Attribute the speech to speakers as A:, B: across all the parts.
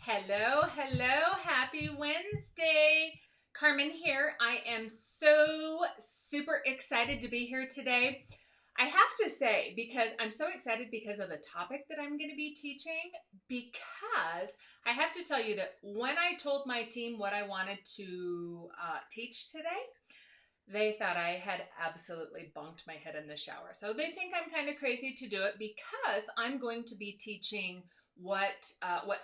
A: Hello, hello, happy Wednesday. Carmen here. I am so super excited to be here today. I have to say, because I'm so excited because of the topic that I'm going to be teaching, because I have to tell you that when I told my team what I wanted to teach today, they thought I had absolutely bonked my head in the shower. So they think I'm kind of crazy to do it because I'm going to be teaching what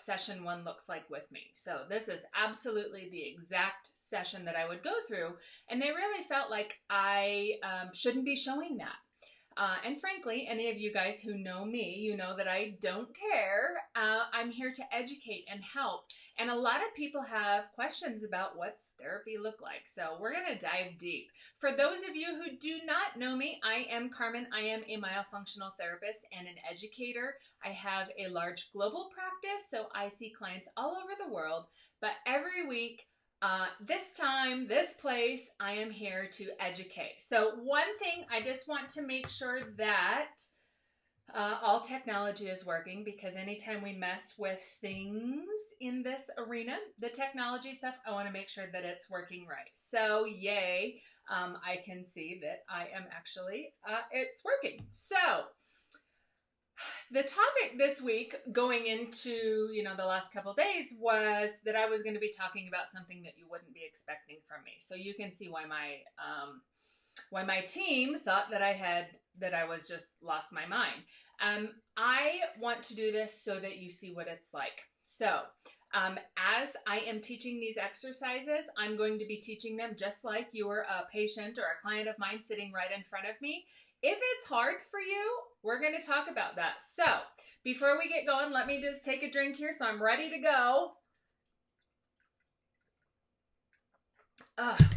A: session one looks like with me. So this is absolutely the exact session that I would go through, and they really felt like I shouldn't be showing that. And frankly, any of you guys who know me, you know that I don't care. I'm here to educate and help. And a lot of people have questions about what's therapy look like. So we're going to dive deep. For those of you who do not know me, I am Carmen. I am a myofunctional therapist and an educator. I have a large global practice, so I see clients all over the world. But every week, this time, this place, I am here to educate. So one thing, I just want to make sure that all technology is working, because anytime we mess with things in this arena, the technology stuff, I want to make sure that it's working right. So yay, I can see that I am actually, it's working. So the topic this week going into, the last couple days was that I was going to be talking about something that you wouldn't be expecting from me. So you can see why my team thought that I was just lost my mind. I want to do this so that you see what it's like. So as I am teaching these exercises, I'm going to be teaching them just like you're a patient or a client of mine sitting right in front of me. If it's hard for you, we're going to talk about that. So before we get going, let me just take a drink here so I'm ready to go.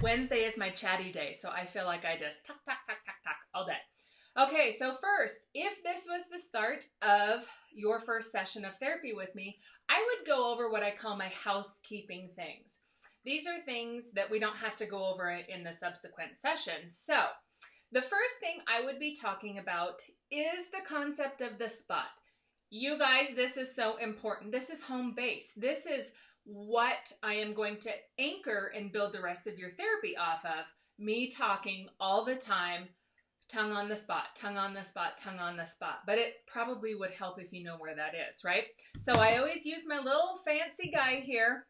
A: Wednesday is my chatty day, so I feel like I just talk all day. Okay, so first, if this was the start of your first session of therapy with me, I would go over what I call my housekeeping things. These are things that we don't have to go over in the subsequent sessions. So the first thing I would be talking about is the concept of the spot. You guys, this is so important. This is home base. This is what I am going to anchor and build the rest of your therapy off of. Me talking all the time, tongue on the spot, tongue on the spot, tongue on the spot. But it probably would help if you know where that is, right? So I always use my little fancy guy here,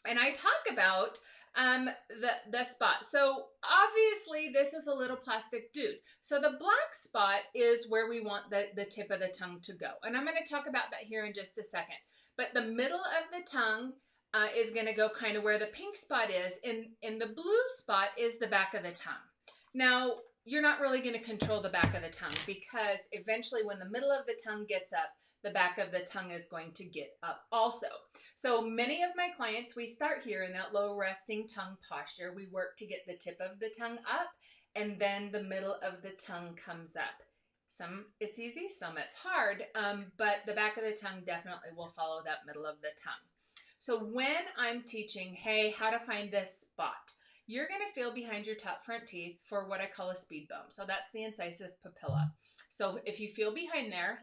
A: and I talk about the spot. So obviously this is a little plastic dude. So the black spot is where we want the tip of the tongue to go. And I'm going to talk about that here in just a second. But the middle of the tongue is going to go kind of where the pink spot is. And the blue spot is the back of the tongue. Now, you're not really going to control the back of the tongue, because eventually when the middle of the tongue gets up, the back of the tongue is going to get up also. So many of my clients, we start here in that low resting tongue posture. We work to get the tip of the tongue up, and then the middle of the tongue comes up. Some it's easy, some it's hard, but the back of the tongue definitely will follow that middle of the tongue. So when I'm teaching, hey, how to find this spot, you're going to feel behind your top front teeth for what I call a speed bump. So that's the incisive papilla. So if you feel behind there,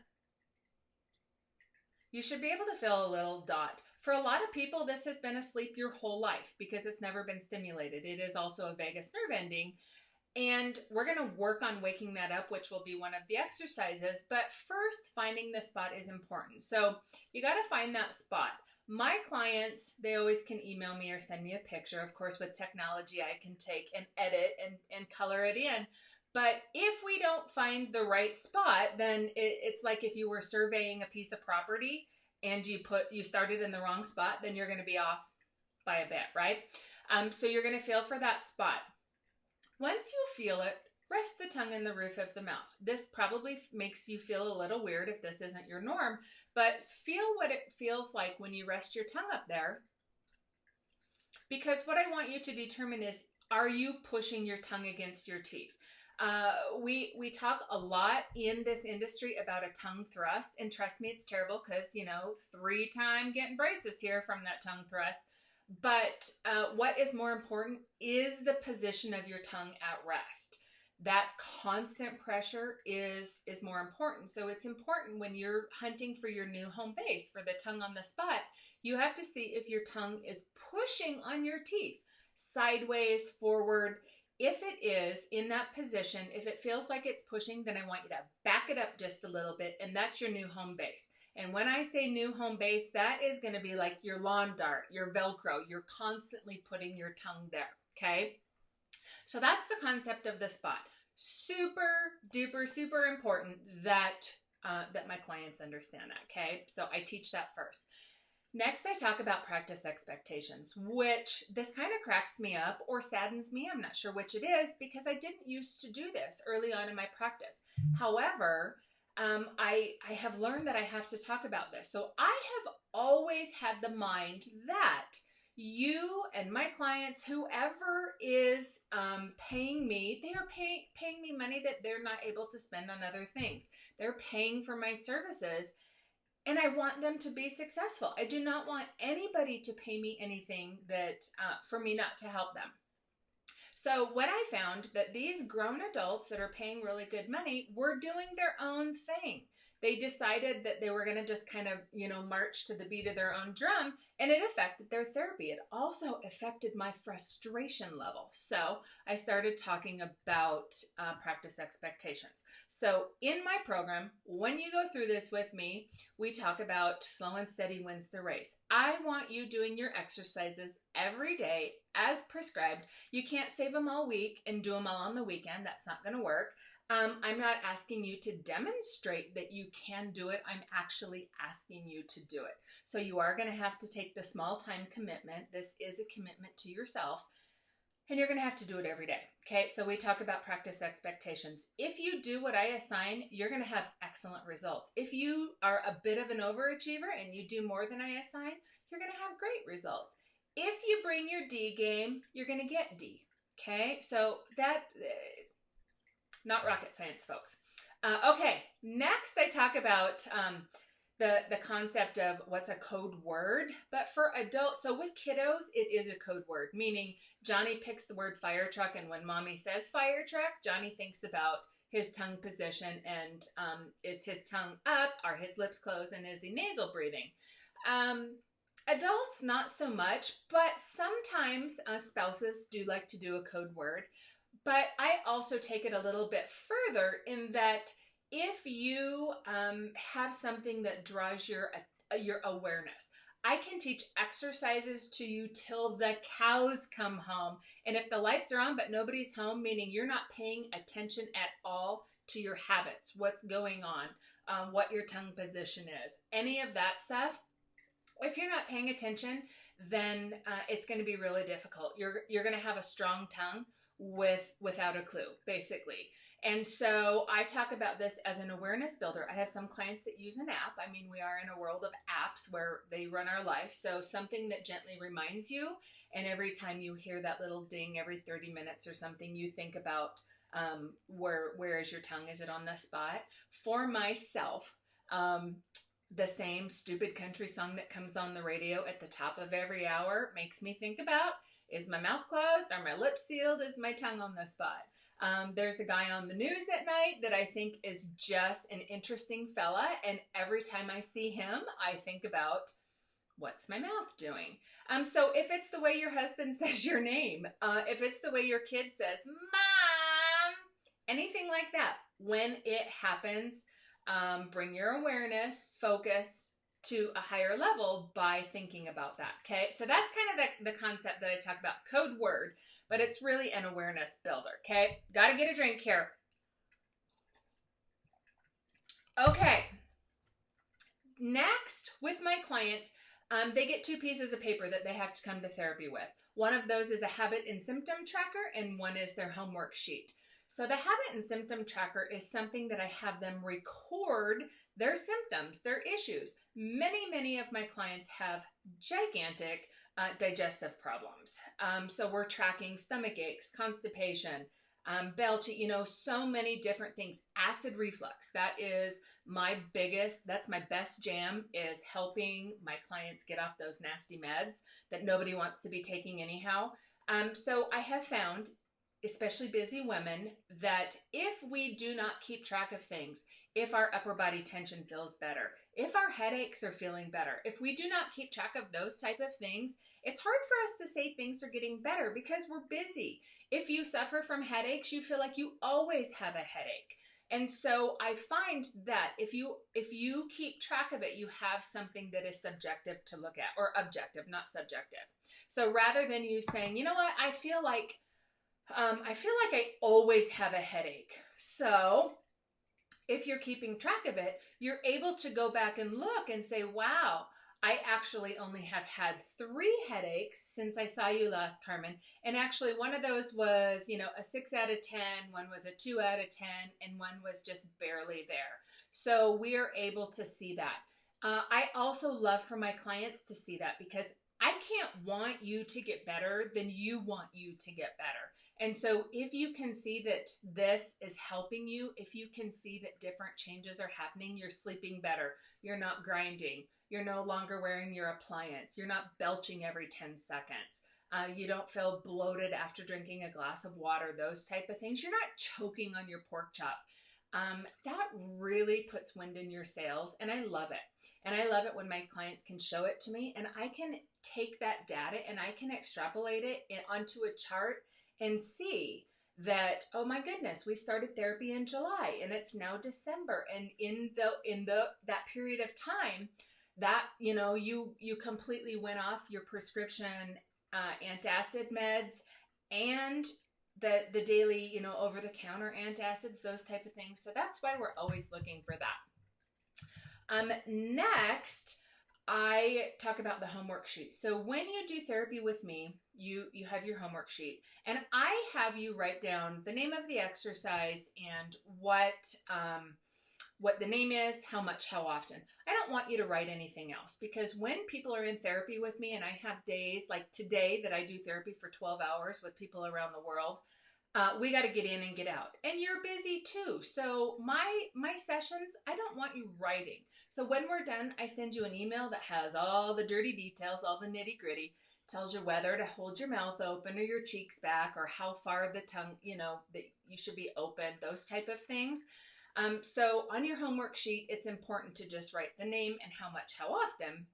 A: you should be able to feel a little dot. For a lot of people, this has been asleep your whole life because it's never been stimulated. It is also a vagus nerve ending. And we're going to work on waking that up, which will be one of the exercises. But first, finding the spot is important. So you got to find that spot. My clients, they always can email me or send me a picture. Of course, with technology, I can take and edit and color it in. But if we don't find the right spot, then it's like if you were surveying a piece of property and you started in the wrong spot, then you're going to be off by a bit, right? So you're going to feel for that spot. Once you feel it, rest the tongue in the roof of the mouth. This probably makes you feel a little weird if this isn't your norm, but feel what it feels like when you rest your tongue up there. Because what I want you to determine is, are you pushing your tongue against your teeth? We talk a lot in this industry about a tongue thrust, and trust me, it's terrible because, 3-time getting braces here from that tongue thrust. But what is more important is the position of your tongue at rest. that constant pressure is more important. So it's important when you're hunting for your new home base, for the tongue on the spot, you have to see if your tongue is pushing on your teeth, sideways, forward. If it is in that position, if it feels like it's pushing, then I want you to back it up just a little bit, and that's your new home base. And when I say new home base, that is going to be like your lawn dart, your Velcro. You're constantly putting your tongue there, okay? So that's the concept of the spot. Super duper, super important that that my clients understand that, okay? So I teach that first. Next, I talk about practice expectations, which this kind of cracks me up or saddens me. I'm not sure which it is because I didn't used to do this early on in my practice. However, I have learned that I have to talk about this. So I have always had the mind that you and my clients, whoever is paying me, they are paying me money that they're not able to spend on other things. They're paying for my services, and I want them to be successful. I do not want anybody to pay me anything that for me not to help them. So what I found that these grown adults that are paying really good money were doing their own thing. They decided that they were going to just kind of, march to the beat of their own drum, and it affected their therapy. It also affected my frustration level. So I started talking about practice expectations. So in my program, when you go through this with me, we talk about slow and steady wins the race. I want you doing your exercises every day as prescribed. You can't save them all week and do them all on the weekend. That's not going to work. I'm not asking you to demonstrate that you can do it. I'm actually asking you to do it. So you are going to have to take the small time commitment. This is a commitment to yourself, and you're going to have to do it every day. Okay, so we talk about practice expectations. If you do what I assign, you're going to have excellent results. If you are a bit of an overachiever and you do more than I assign, you're going to have great results. If you bring your D game, you're going to get D. Okay, so that... not rocket science, folks. Okay, next I talk about the concept of what's a code word. But for adults, so with kiddos, it is a code word, meaning Johnny picks the word fire truck, and when mommy says fire truck, Johnny thinks about his tongue position and is his tongue up, are his lips closed, and is he nasal breathing? Adults, not so much, but sometimes spouses do like to do a code word. But I also take it a little bit further in that if you have something that draws your awareness, I can teach exercises to you till the cows come home. And if the lights are on but nobody's home, meaning you're not paying attention at all to your habits, what's going on, what your tongue position is, any of that stuff, if you're not paying attention, then it's going to be really difficult. You're going to have a strong tongue without a clue, basically. And so I talk about this as an awareness builder. I have some clients that use an app. I mean, we are in a world of apps where they run our life. So something that gently reminds you, and every time you hear that little ding every 30 minutes or something, you think about where is your tongue? Is it on the spot? For myself, the same stupid country song that comes on the radio at the top of every hour makes me think about, is my mouth closed? Are my lips sealed? Is my tongue on the spot? There's a guy on the news at night that I think is just an interesting fella. And every time I see him, I think about, what's my mouth doing? So if it's the way your husband says your name, if it's the way your kid says, Mom, anything like that, when it happens, bring your awareness, focus to a higher level by thinking about that. Okay, so that's kind of the concept that I talk about, code word, but it's really an awareness builder. Okay, gotta get a drink here. Okay, next with my clients, they get 2 pieces of paper that they have to come to therapy with. One of those is a habit and symptom tracker, and one is their homework sheet. So the habit and symptom tracker is something that I have them record their symptoms, their issues. Many of my clients have gigantic digestive problems. So we're tracking stomach aches, constipation, belching, so many different things. Acid reflux, that's my best jam, is helping my clients get off those nasty meds that nobody wants to be taking anyhow. So I have found especially busy women, that if we do not keep track of things, if our upper body tension feels better, if our headaches are feeling better, if we do not keep track of those type of things, it's hard for us to say things are getting better because we're busy. If you suffer from headaches, you feel like you always have a headache. And so I find that if you keep track of it, you have something that is subjective to look at, or objective, not subjective. So rather than you saying, you know what, I feel like I always have a headache. So if you're keeping track of it, you're able to go back and look and say, wow, I actually only have had 3 headaches since I saw you last, Carmen. And actually one of those was, a 6 out of 10, one was a 2 out of 10, and one was just barely there. So we are able to see that. I also love for my clients to see that, because I can't want you to get better than you want you to get better. And so if you can see that this is helping you, if you can see that different changes are happening, you're sleeping better, you're not grinding, you're no longer wearing your appliance, you're not belching every 10 seconds, you don't feel bloated after drinking a glass of water, those type of things, you're not choking on your pork chop. That really puts wind in your sails, and I love it. And I love it when my clients can show it to me, and I can take that data and I can extrapolate it onto a chart and see that, oh my goodness, we started therapy in July and it's now December, and in that period of time that you completely went off your prescription antacid meds and the daily, over-the-counter antacids, those type of things. So that's why we're always looking for that. Next, I talk about the homework sheet. So when you do therapy with me, you have your homework sheet, and I have you write down the name of the exercise and what the name is, how much, how often. I don't want you to write anything else, because when people are in therapy with me, and I have days like today that I do therapy for 12 hours with people around the world, we got to get in and get out. And you're busy too. So my sessions, I don't want you writing. So when we're done, I send you an email that has all the dirty details, all the nitty gritty, tells you whether to hold your mouth open or your cheeks back, or how far the tongue, that you should be open, those type of things. So on your homework sheet, it's important to just write the name and how much, how often,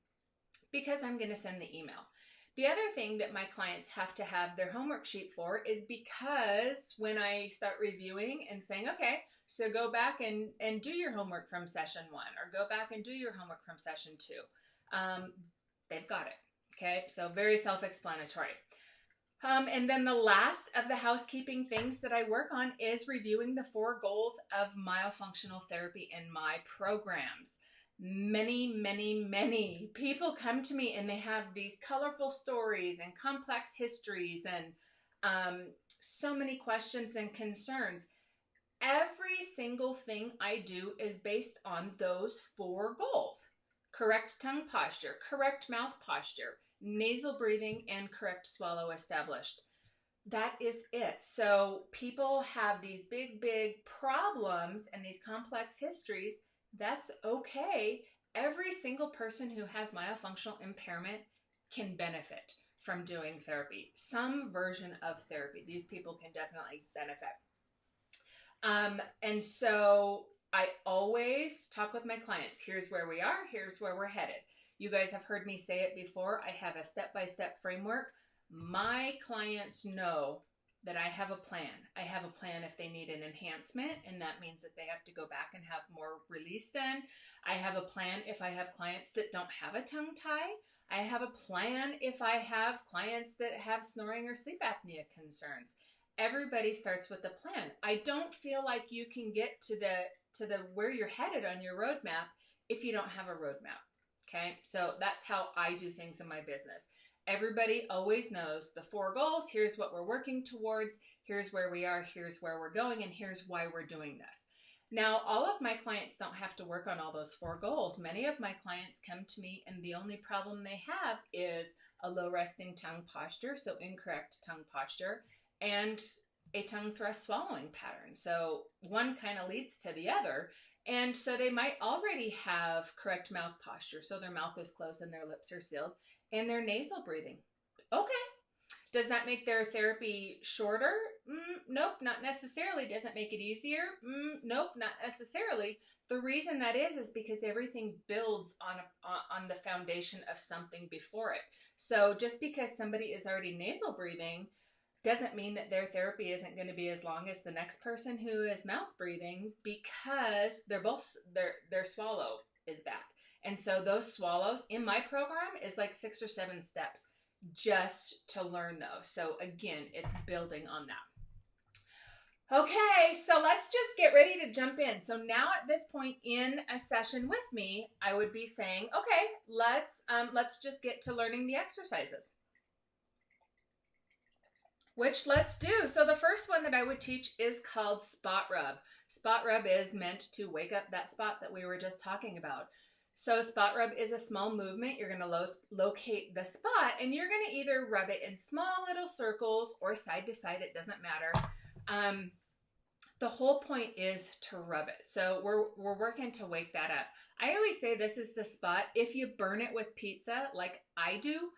A: because I'm going to send the email. The other thing that my clients have to have their homework sheet for is because when I start reviewing and saying, okay, so go back and do your homework from session 1, or go back and do your homework from session 2. They've got it. Okay, so very self-explanatory. And then the last of the housekeeping things that I work on is reviewing the 4 goals of myofunctional therapy in my programs. Many people come to me and they have these colorful stories and complex histories and so many questions and concerns. Every single thing I do is based on those 4 goals: correct tongue posture, correct mouth posture, nasal breathing, and correct swallow established. That is it. So people have these big problems and these complex histories. That's okay. Every single person who has myofunctional impairment can benefit from doing therapy, some version of therapy. These people can definitely benefit. And so I always talk with my clients. Here's where we are. Here's where we're headed. You guys have heard me say it before. I have a step-by-step framework. My clients know that I have a plan. I have a plan if they need an enhancement, and that means that they have to go back and have more release done. I have a plan if I have clients that don't have a tongue tie. I have a plan if I have clients that have snoring or sleep apnea concerns. Everybody starts with a plan. I don't feel like you can get to the where you're headed on your roadmap if you don't have a roadmap. Okay, so that's how I do things in my business. Everybody always knows the 4 goals. Here's what we're working towards. Here's where we are. Here's where we're going. And here's why we're doing this. Now, all of my clients don't have to work on all those 4 goals. Many of my clients come to me and the only problem they have is a low resting tongue posture, so incorrect tongue posture, and a tongue thrust swallowing pattern. So one kind of leads to the other. And so they might already have correct mouth posture, so their mouth is closed and their lips are sealed, and their nasal breathing. Okay. Does that make their therapy shorter? Nope, not necessarily. Does it make it easier? Nope, not necessarily. The reason that is because everything builds on the foundation of something before it. So just because somebody is already nasal breathing doesn't mean that their therapy isn't going to be as long as the next person who is mouth breathing, because their swallow is bad. And so those swallows in my program is like 6 or 7 steps just to learn those. So again, it's building on that. Okay, so let's just get ready to jump in. So now at this point in a session with me, I would be saying, okay, let's just get to learning the exercises, which let's do. So the first one that I would teach is called spot rub. Spot rub is meant to wake up that spot that we were just talking about. So spot rub is a small movement. You're going to locate the spot, and you're going to either rub it in small little circles or side to side. It doesn't matter. The whole point is to rub it. So we're working to wake that up. I always say this is the spot. If you burn it with pizza like I do,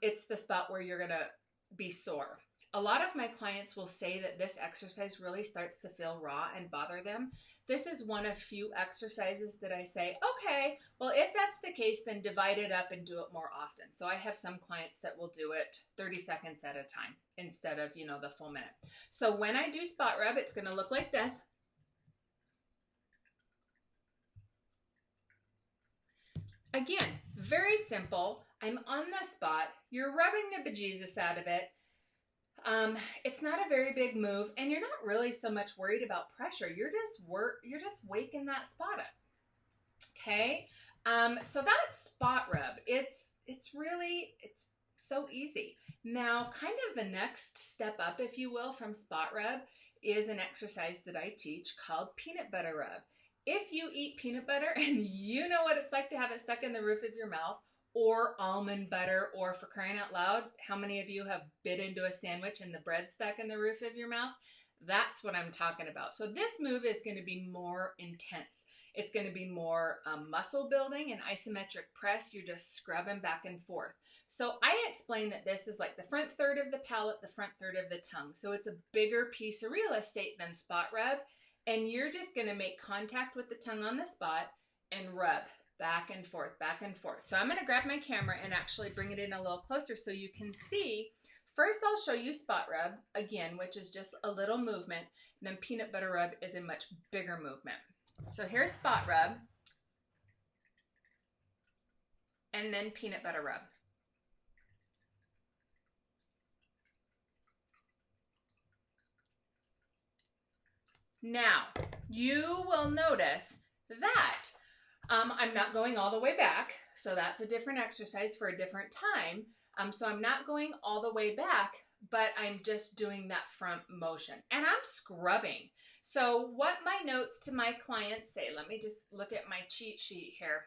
A: it's the spot where you're going to be sore. A lot of my clients will say that this exercise really starts to feel raw and bother them. This is one of few exercises that I say, okay, well, if that's the case, then divide it up and do it more often. So I have some clients that will do it 30 seconds at a time instead of, the full minute. So when I do spot rub, it's going to look like this. Again, very simple. I'm on the spot. You're rubbing the bejesus out of it. It's not a very big move, and you're not really so much worried about pressure. You're just waking that spot up. Okay. So that spot rub, it's so easy. Now, kind of the next step up, if you will, from spot rub is an exercise that I teach called peanut butter rub. If you eat peanut butter and you know what it's like to have it stuck in the roof of your mouth, or almond butter, or for crying out loud, how many of you have bit into a sandwich and the bread stuck in the roof of your mouth? That's what I'm talking about. So this move is going to be more intense. It's going to be more muscle building and isometric press. You're just scrubbing back and forth. So I explain that this is like the front third of the palate, the front third of the tongue. So it's a bigger piece of real estate than spot rub. And you're just going to make contact with the tongue on the spot and rub back and forth, back and forth. So I'm going to grab my camera and actually bring it in a little closer so you can see. First, I'll show you spot rub again, which is just a little movement. And then peanut butter rub is a much bigger movement. So here's spot rub. And then peanut butter rub. Now, you will notice that I'm not going all the way back, so that's a different exercise for a different time. So I'm not going all the way back, but I'm just doing that front motion, and I'm scrubbing. So what my notes to my clients say, let me just look at my cheat sheet here.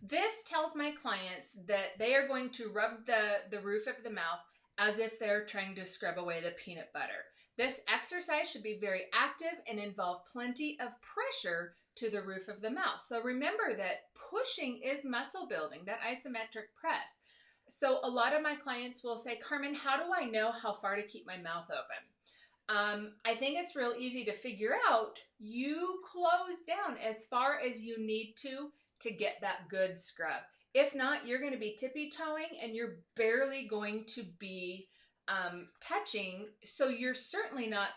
A: This tells my clients that they are going to rub the roof of the mouth as if they're trying to scrub away the peanut butter. This exercise should be very active and involve plenty of pressure to the roof of the mouth. So remember that pushing is muscle building, that isometric press. So a lot of my clients will say, Carmen, how do I know how far to keep my mouth open? I think it's real easy to figure out. You close down as far as you need to get that good scrub. If not, you're going to be tippy-toeing and you're barely going to be touching. So you're certainly not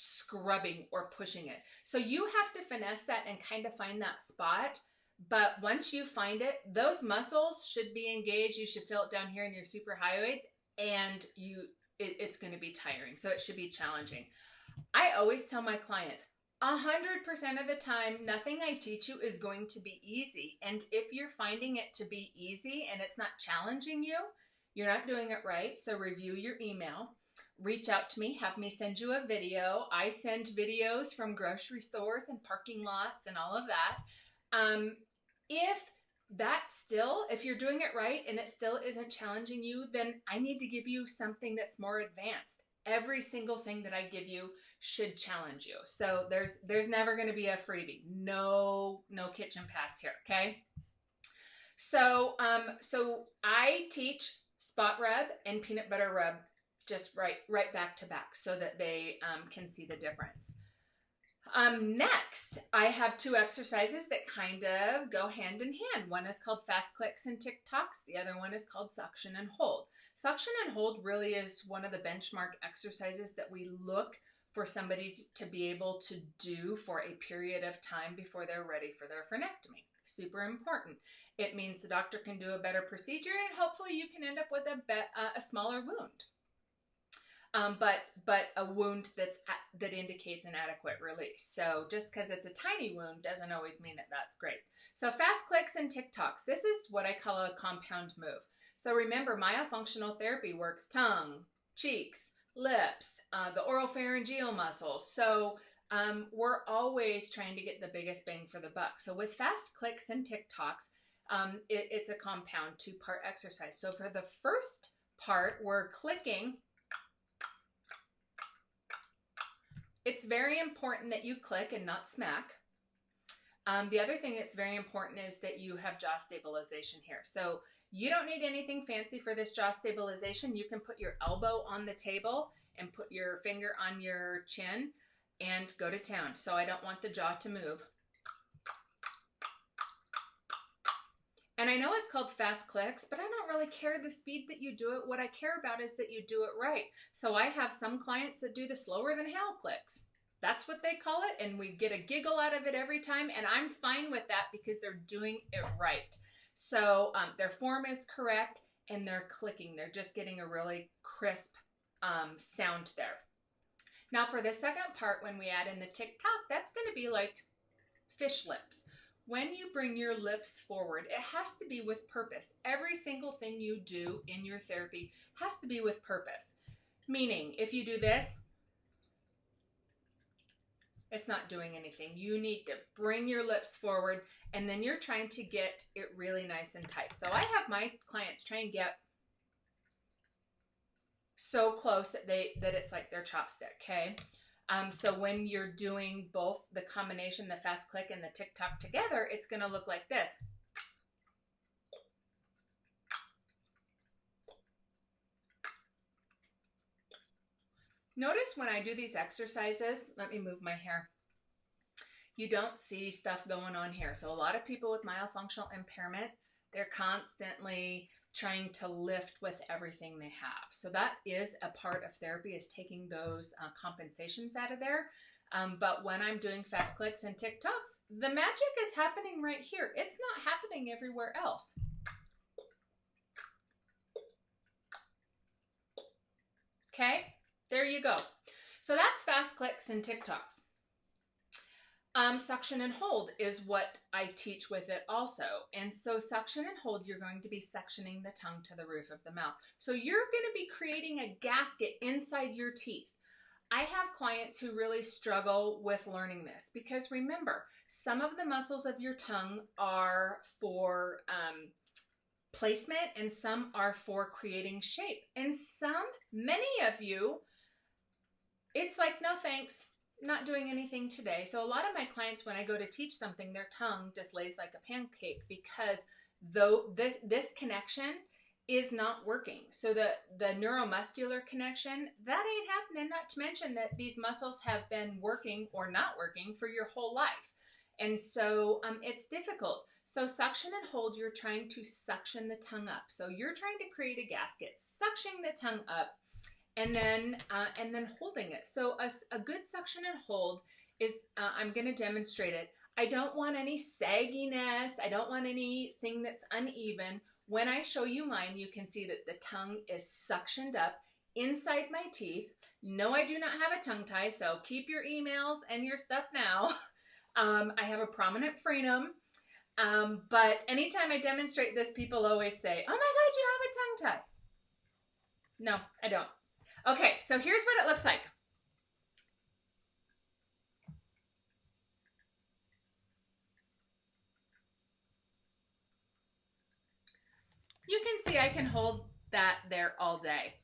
A: scrubbing or pushing it. So you have to finesse that and kind of find that spot. But once you find it, those muscles should be engaged. You should feel it down here in your suprahyoids, and it's going to be tiring. So it should be challenging. I always tell my clients, 100% of the time, nothing I teach you is going to be easy. And if you're finding it to be easy and it's not challenging you, you're not doing it right. So review your email. Reach out to me, have me send you a video. I send videos from grocery stores and parking lots and all of that. If you're doing it right and it still isn't challenging you, then I need to give you something that's more advanced. Every single thing that I give you should challenge you. So there's never going to be a freebie. No kitchen pass here, okay? So I teach spot rub and peanut butter rub just right back to back so that they can see the difference. Next, I have two exercises that kind of go hand in hand. One is called fast clicks and tick tocks. The other one is called suction and hold. Suction and hold really is one of the benchmark exercises that we look for somebody to be able to do for a period of time before they're ready for their frenectomy. Super important. It means the doctor can do a better procedure and hopefully you can end up with a smaller wound. But a wound that indicates an adequate release. So just because it's a tiny wound doesn't always mean that that's great. So fast clicks and tick tocks. This is what I call a compound move. So remember, myofunctional therapy works tongue, cheeks, lips, the oropharyngeal muscles. So we're always trying to get the biggest bang for the buck. So with fast clicks and tick tocks, it's a compound two-part exercise. So for the first part, we're clicking. It's very important that you click and not smack. The other thing that's very important is that you have jaw stabilization here. So you don't need anything fancy for this jaw stabilization. You can put your elbow on the table and put your finger on your chin and go to town. So I don't want the jaw to move. And I know it's called fast clicks, but I don't really care the speed that you do it. What I care about is that you do it right. So I have some clients that do the slower than hell clicks. That's what they call it. And we get a giggle out of it every time. And I'm fine with that because they're doing it right. So their form is correct and they're clicking. They're just getting a really crisp sound there. Now for the second part, when we add in the tick tock, that's going to be like fish lips. When you bring your lips forward, it has to be with purpose. Every single thing you do in your therapy has to be with purpose. Meaning, if you do this, it's not doing anything. You need to bring your lips forward, and then you're trying to get it really nice and tight. So I have my clients try and get so close that it's like their chopstick, okay? So when you're doing both the combination, the fast click and the tick tock together, it's going to look like this. Notice when I do these exercises, let me move my hair. You don't see stuff going on here. So a lot of people with myofunctional impairment, they're constantly trying to lift with everything they have. So that is a part of therapy, is taking those compensations out of there. But when I'm doing fast clicks and tick tocks, the magic is happening right here. It's not happening everywhere else. Okay, there you go. So that's fast clicks and tick tocks. Suction and hold is what I teach with it also. And so suction and hold, you're going to be suctioning the tongue to the roof of the mouth. So you're going to be creating a gasket inside your teeth. I have clients who really struggle with learning this because remember, some of the muscles of your tongue are for placement and some are for creating shape. And many of you, it's like, no thanks. Not doing anything today. So a lot of my clients, when I go to teach something, their tongue just lays like a pancake because this connection is not working. So the neuromuscular connection, that ain't happening, not to mention that these muscles have been working or not working for your whole life. And so it's difficult. So suction and hold, you're trying to suction the tongue up. So you're trying to create a gasket, suctioning the tongue up, and then holding it. So a good suction and hold is, I'm going to demonstrate it. I don't want any sagginess. I don't want anything that's uneven. When I show you mine, you can see that the tongue is suctioned up inside my teeth. No, I do not have a tongue tie, so keep your emails and your stuff now. I have a prominent frenum. But anytime I demonstrate this, people always say, oh my God, you have a tongue tie. No, I don't. Okay, so here's what it looks like. You can see I can hold that there all day.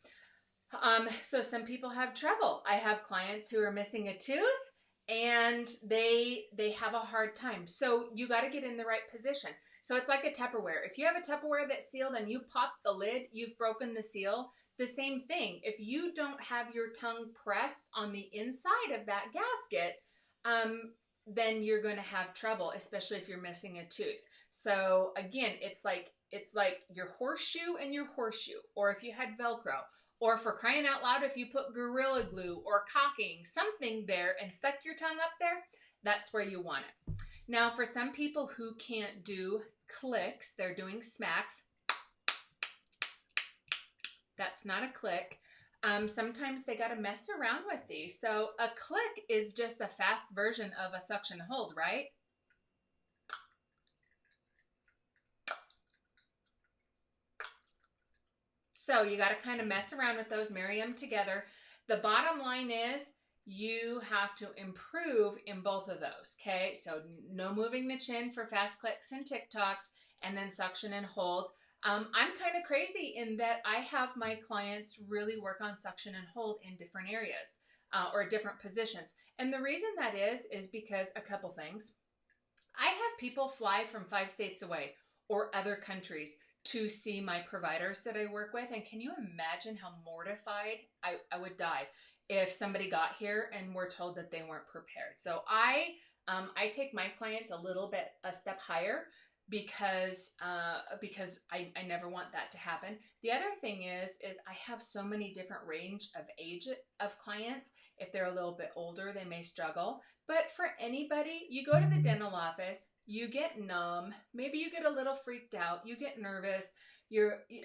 A: So some people have trouble. I have clients who are missing a tooth and they have a hard time. So you got to get in the right position. So it's like a Tupperware. If you have a Tupperware that's sealed and you pop the lid, you've broken the seal. The same thing. If you don't have your tongue pressed on the inside of that gasket, then you're going to have trouble, especially if you're missing a tooth. So again, it's like your horseshoe and your horseshoe, or if you had Velcro, or for crying out loud, if you put Gorilla Glue or caulking, something there and stuck your tongue up there, that's where you want it. Now, for some people who can't do clicks, they're doing smacks. That's not a click. Sometimes they got to mess around with these. So a click is just a fast version of a suction hold, right? So you got to kind of mess around with those, marry them together. The bottom line is you have to improve in both of those, okay? So no moving the chin for fast clicks and TikToks, and then suction and hold. I'm kind of crazy in that I have my clients really work on suction and hold in different areas or different positions. And the reason that is because a couple things. I have people fly from 5 states away or other countries to see my providers that I work with. And can you imagine how mortified I would die if somebody got here and were told that they weren't prepared? So I take my clients a step higher because I never want that to happen. The other thing is I have so many different range of age of clients. If they're a little bit older, they may struggle. But for anybody, you go to the dental office, you get numb, maybe you get a little freaked out, you get nervous,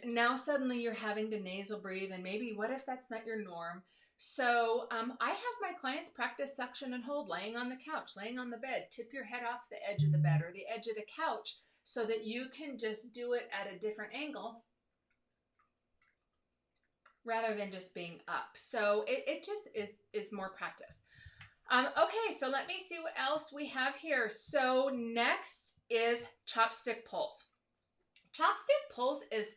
A: now suddenly you're having to nasal breathe, and maybe what if that's not your norm? So I have my clients practice suction and hold, laying on the couch, laying on the bed. Tip your head off the edge of the bed or the edge of the couch so that you can just do it at a different angle rather than just being up. So it just is more practice. Okay, so let me see what else we have here. So next is chopstick pulls. Chopstick pulls is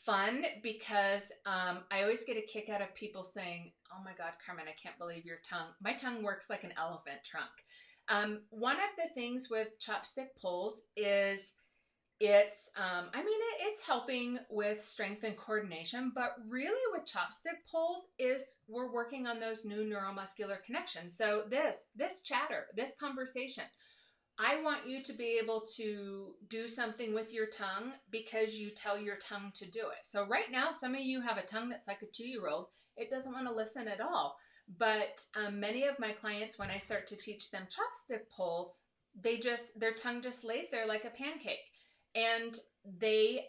A: fun because I always get a kick out of people saying, oh my God, Carmen, I can't believe my tongue works like an elephant trunk. One of the things with chopstick pulls is it's helping with strength and coordination, but really with chopstick pulls is we're working on those new neuromuscular connections. So this chatter, this conversation, I want you to be able to do something with your tongue because you tell your tongue to do it. So right now, some of you have a tongue that's like a 2-year-old. It doesn't want to listen at all. But many of my clients, when I start to teach them chopstick pulls, their tongue just lays there like a pancake. And they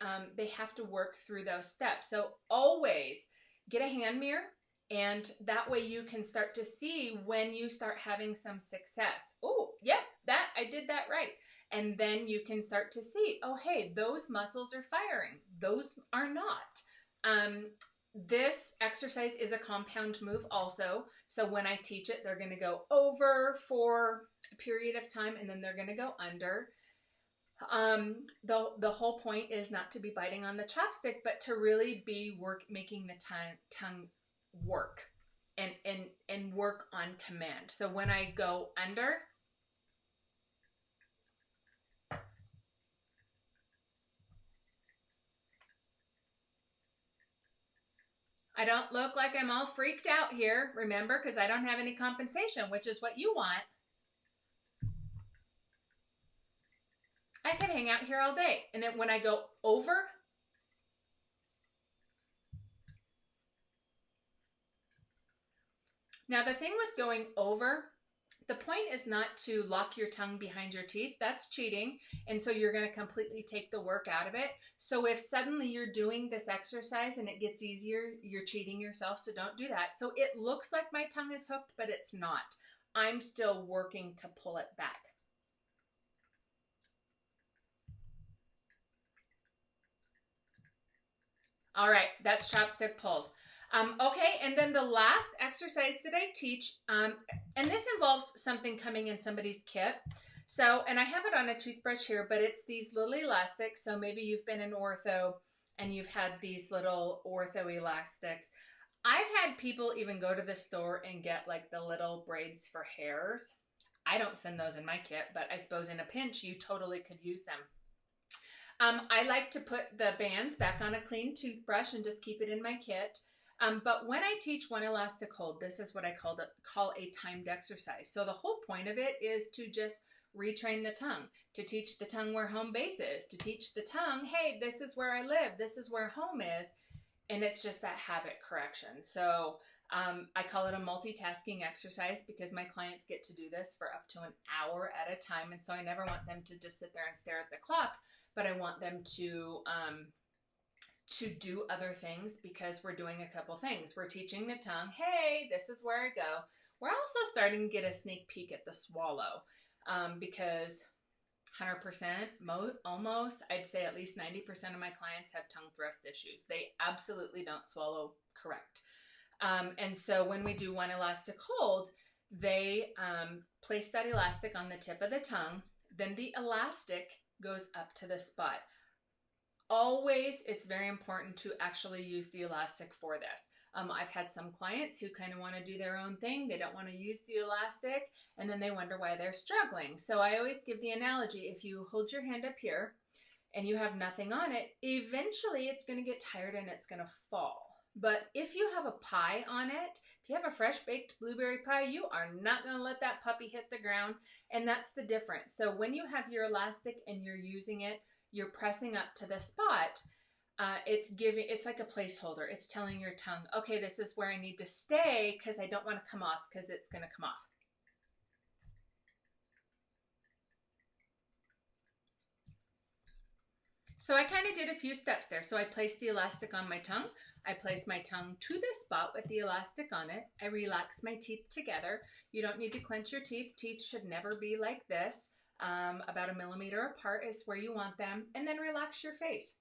A: have to work through those steps. So always get a hand mirror, and that way you can start to see when you start having some success. Oh, yep, I did that right. And then you can start to see, oh, hey, those muscles are firing. Those are not. This exercise is a compound move also. So when I teach it, they're going to go over for a period of time, and then they're going to go under. The whole point is not to be biting on the chopstick, but to really be making the tongue work and work on command. So when I go under, I don't look like I'm all freaked out here, remember, because I don't have any compensation, which is what you want. I could hang out here all day. And then when I go over, now the thing with going over, the point is not to lock your tongue behind your teeth. That's cheating. And so you're going to completely take the work out of it. So if suddenly you're doing this exercise and it gets easier, you're cheating yourself. So don't do that. So it looks like my tongue is hooked, but it's not. I'm still working to pull it back. All right, that's chopstick pulls. Okay, and then the last exercise that I teach, and this involves something coming in somebody's kit. So, and I have it on a toothbrush here, but it's these little elastics. So maybe you've been in ortho and you've had these little ortho elastics. I've had people even go to the store and get like the little braids for hairs. I don't send those in my kit, but I suppose in a pinch, you totally could use them. I like to put the bands back on a clean toothbrush and just keep it in my kit. But when I teach one elastic hold, this is what I call a timed exercise. So the whole point of it is to just retrain the tongue, to teach the tongue where home base is, to teach the tongue, hey, this is where I live, this is where home is. And it's just that habit correction. So I call it a multitasking exercise because my clients get to do this for up to an hour at a time. And so I never want them to just sit there and stare at the clock, but I want them to do other things because we're doing a couple things. We're teaching the tongue, hey, this is where I go. We're also starting to get a sneak peek at the swallow because 100%, almost, I'd say at least 90% of my clients have tongue thrust issues. They absolutely don't swallow correct. And so when we do one elastic hold, they place that elastic on the tip of the tongue. Then the elastic goes up to the spot. Always, it's very important to actually use the elastic for this. I've had some clients who kind of want to do their own thing. They don't want to use the elastic, and then they wonder why they're struggling. So I always give the analogy, if you hold your hand up here and you have nothing on it, eventually it's going to get tired and it's going to fall. But if you have a pie on it, if you have a fresh baked blueberry pie, you are not going to let that puppy hit the ground. And that's the difference. So when you have your elastic and you're using it, you're pressing up to the spot. It's like a placeholder. It's telling your tongue, okay, this is where I need to stay because I don't want to come off because it's going to come off. So I kind of did a few steps there. So I placed the elastic on my tongue. I placed my tongue to the spot with the elastic on it. I relaxed my teeth together. You don't need to clench your teeth. Teeth should never be like this. About 1 millimeter apart is where you want them. And then relax your face.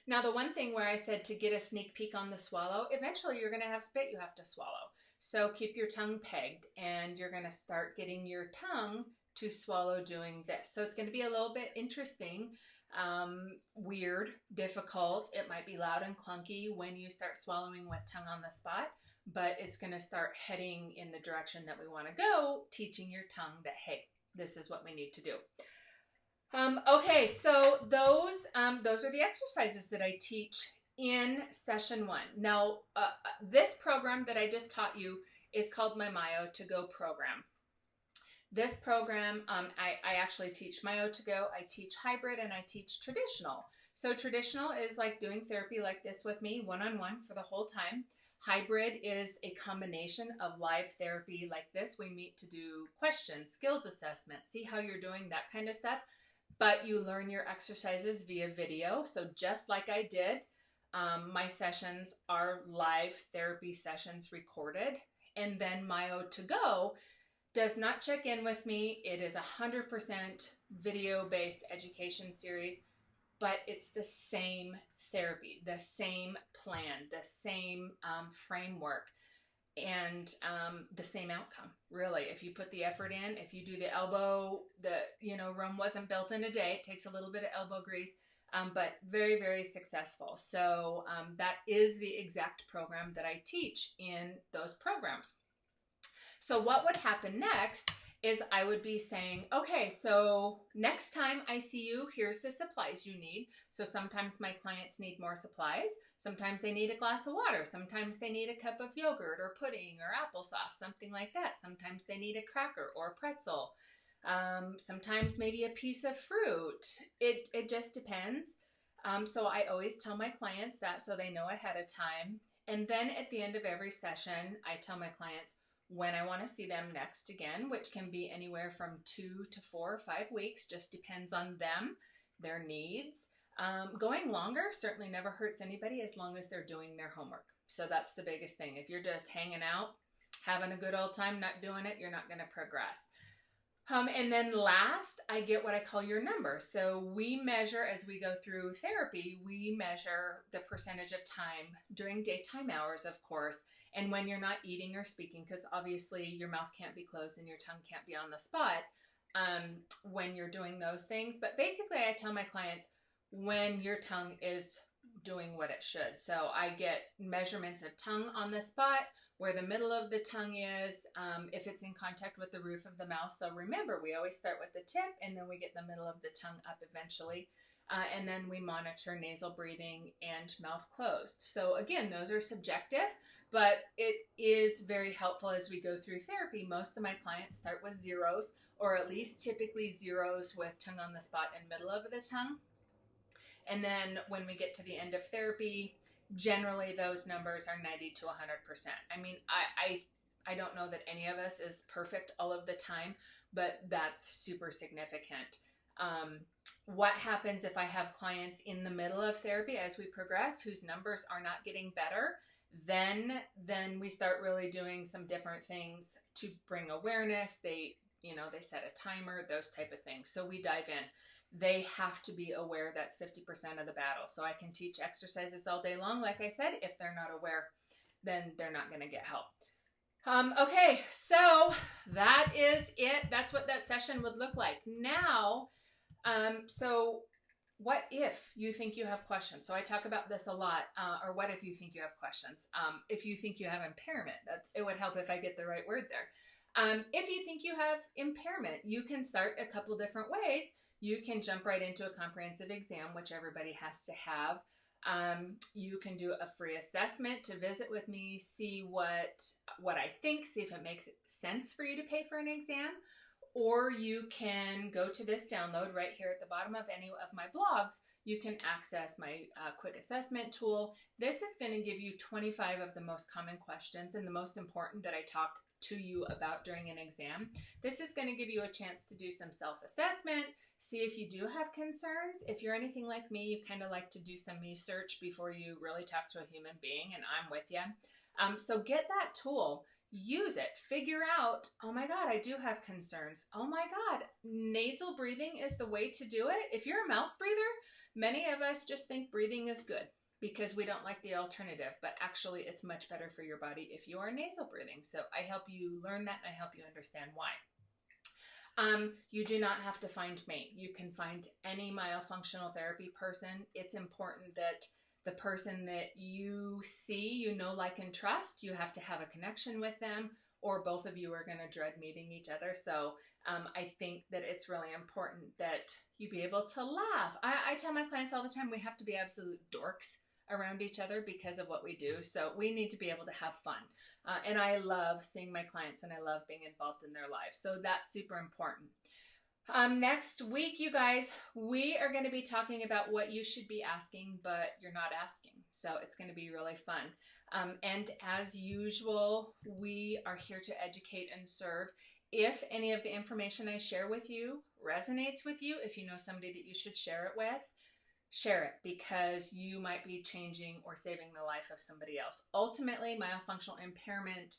A: Now, the one thing where I said to get a sneak peek on the swallow, eventually you're going to have spit you have to swallow. So keep your tongue pegged and you're going to start getting your tongue to swallow doing this. So it's going to be a little bit interesting. Weird, difficult. It might be loud and clunky when you start swallowing with tongue on the spot, but it's going to start heading in the direction that we want to go, teaching your tongue that, hey, this is what we need to do. Okay, so those are the exercises that I teach in session 1. Now, this program that I just taught you is called my Myo to Go program. This program, I actually teach Myo to Go, I teach hybrid, and I teach traditional. So traditional is like doing therapy like this with me, one-on-one for the whole time. Hybrid is a combination of live therapy like this. We meet to do questions, skills assessment, see how you're doing, that kind of stuff. But you learn your exercises via video. So just like I did, my sessions are live therapy sessions recorded. And then Myo to Go does not check in with me. It is 100% video-based education series, but it's the same therapy, the same plan, the same framework, and the same outcome, really. If you put the effort in, if you do the elbow, Rome wasn't built in a day. It takes a little bit of elbow grease, but very, very successful. So that is the exact program that I teach in those programs. So what would happen next is I would be saying, okay, so next time I see you, here's the supplies you need. So sometimes my clients need more supplies. Sometimes they need a glass of water. Sometimes they need a cup of yogurt or pudding or applesauce, something like that. Sometimes they need a cracker or a pretzel. Sometimes maybe a piece of fruit. It just depends. So I always tell my clients that so they know ahead of time. And then at the end of every session, I tell my clients when I want to see them next again, which can be anywhere from 2 to 4 or 5 weeks, just depends on them, their needs. Going longer certainly never hurts anybody as long as they're doing their homework. So that's the biggest thing. If you're just hanging out, having a good old time, not doing it, you're not going to progress. And then last, I get what I call your number. So we measure, as we go through therapy, we measure the percentage of time during daytime hours, of course, and when you're not eating or speaking, because obviously your mouth can't be closed and your tongue can't be on the spot when you're doing those things. But basically, I tell my clients when your tongue is doing what it should. So I get measurements of tongue on the spot, where the middle of the tongue is, if it's in contact with the roof of the mouth. So remember, we always start with the tip and then we get the middle of the tongue up eventually. And then we monitor nasal breathing and mouth closed. So again, those are subjective, but it is very helpful as we go through therapy. Most of my clients start with zeros, or at least typically zeros with tongue on the spot and middle of the tongue. And then when we get to the end of therapy, generally those numbers are 90 to 100%. I mean, I don't know that any of us is perfect all of the time, but that's super significant. What happens if I have clients in the middle of therapy as we progress whose numbers are not getting better? Then we start really doing some different things to bring awareness. They set a timer, those type of things. So we dive in. They have to be aware that's 50% of the battle. So I can teach exercises all day long. Like I said, if they're not aware, then they're not going to get help. Okay, so that is it. That's what that session would look like. Now, so what if you think you have questions? So I talk about this a lot, or what if you think you have questions? If you think you have impairment, it would help if I get the right word there. If you think you have impairment, you can start a couple different ways. You can jump right into a comprehensive exam, which everybody has to have. You can do a free assessment to visit with me, see what I think, see if it makes sense for you to pay for an exam. Or you can go to this download right here at the bottom of any of my blogs. You can access my quick assessment tool. This is going to give you 25 of the most common questions and the most important that I talk to you about during an exam. This is going to give you a chance to do some self-assessment, see if you do have concerns. If you're anything like me, you kind of like to do some research before you really talk to a human being, and I'm with you. So get that tool, use it, figure out, oh my God, I do have concerns. Oh my God, nasal breathing is the way to do it. If you're a mouth breather, many of us just think breathing is good because we don't like the alternative, but actually it's much better for your body if you are nasal breathing. So I help you learn that and I help you understand why. You do not have to find me. You can find any myofunctional therapy person. It's important that the person that you see, you know, like, and trust, you have to have a connection with them, or both of you are going to dread meeting each other. So I think that it's really important that you be able to laugh. I tell my clients all the time, we have to be absolute dorks around each other because of what we do. So we need to be able to have fun. And I love seeing my clients and I love being involved in their lives. So that's super important. Next week, you guys, we are going to be talking about what you should be asking, but you're not asking. So it's going to be really fun. And as usual, we are here to educate and serve. If any of the information I share with you resonates with you, if you know somebody that you should share it with, share it, because you might be changing or saving the life of somebody else. Ultimately, myofunctional impairment,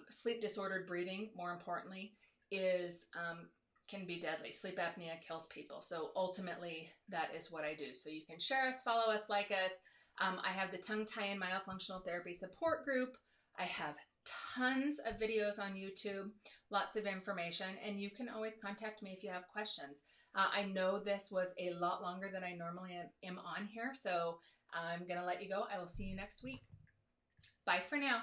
A: sleep disordered breathing, more importantly, can be deadly. Sleep apnea kills people. So ultimately, that is what I do. So you can share us, follow us, like us. I have the Tongue Tie and Myofunctional Therapy support group. I have tons of videos on YouTube, lots of information, and you can always contact me if you have questions. I know this was a lot longer than I normally am on here, so I'm going to let you go. I will see you next week. Bye for now.